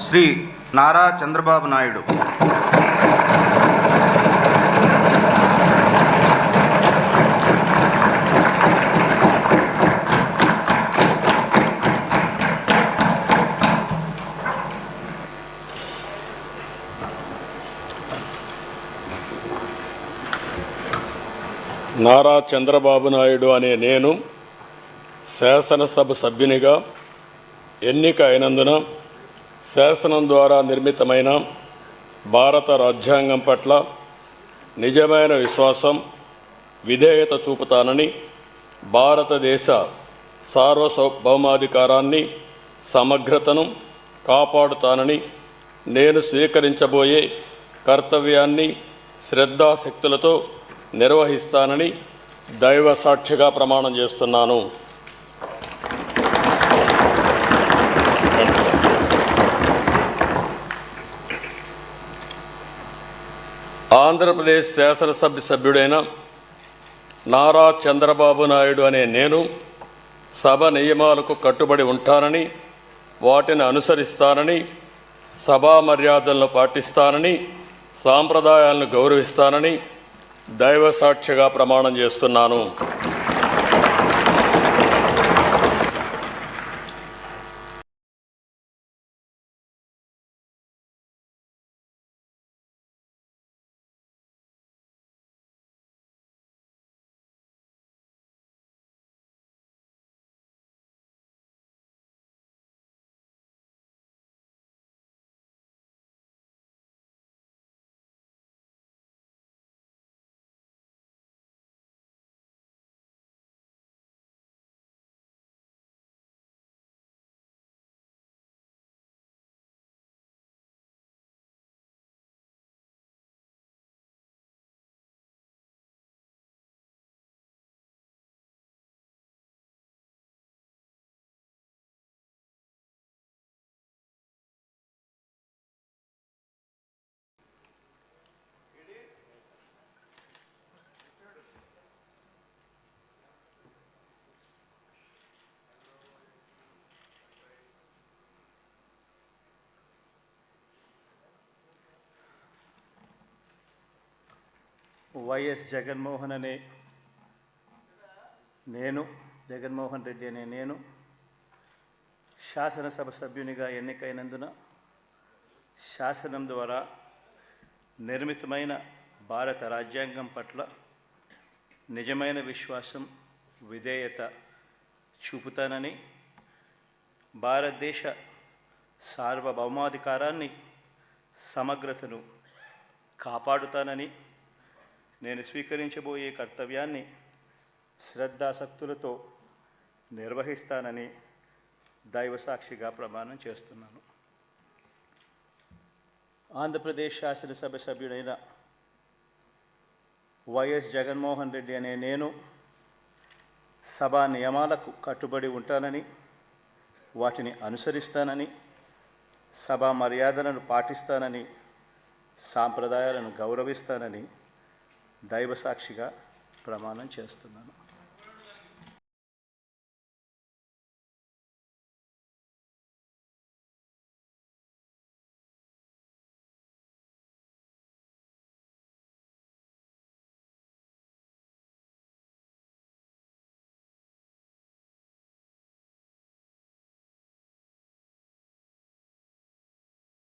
శ్రీ నారా చంద్రబాబు నాయుడు. నారా చంద్రబాబు నాయుడు అనే నేను శాసనసభ సభ్యునిగా ఎన్నిక అయినందున శాసనం ద్వారా నిర్మితమైన భారత రాజ్యాంగం పట్ల నిజమైన విశ్వాసం, విధేయత చూపుతానని, భారతదేశ సార్వభౌమాధికారాన్ని, సమగ్రతను కాపాడుతానని, నేను స్వీకరించబోయే కర్తవ్యాన్ని శ్రద్ధాశక్తులతో నిర్వహిస్తానని దైవ సాక్షిగా ప్రమాణం చేస్తున్నాను. ఆంధ్రప్రదేశ్ శాసనసభ సభ్యుడైన నారా చంద్రబాబు నాయుడు అనే నేను సభ నియమాలకు కట్టుబడి ఉంటానని, వాటిని అనుసరిస్తానని, సభా మర్యాదలను పాటిస్తానని, సాంప్రదాయాలను గౌరవిస్తానని దైవ సాక్షిగా ప్రమాణం చేస్తున్నాను. వైఎస్ జగన్మోహన్ రెడ్డి అనే నేను శాసనసభ సభ్యునిగా ఎన్నికైనందున శాసనం ద్వారా నిర్మితమైన భారత రాజ్యాంగం పట్ల నిజమైన విశ్వాసం, విధేయత చూపుతానని, భారతదేశ సార్వభౌమాధికారాన్ని, సమగ్రతను కాపాడుతానని, నేను స్వీకరించబోయే కర్తవ్యాన్ని శ్రద్ధాశక్తులతో నిర్వహిస్తానని దైవసాక్షిగా ప్రమాణం చేస్తున్నాను. ఆంధ్రప్రదేశ్ శాసనసభ సభ్యుడైన వైఎస్ జగన్మోహన్ రెడ్డి అనే నేను సభా నియమాలకు కట్టుబడి ఉంటానని, వాటిని అనుసరిస్తానని, సభా మర్యాదలను పాటిస్తానని, సాంప్రదాయాలను గౌరవిస్తానని దైవసాక్షిగా ప్రమాణం చేస్తున్నాను.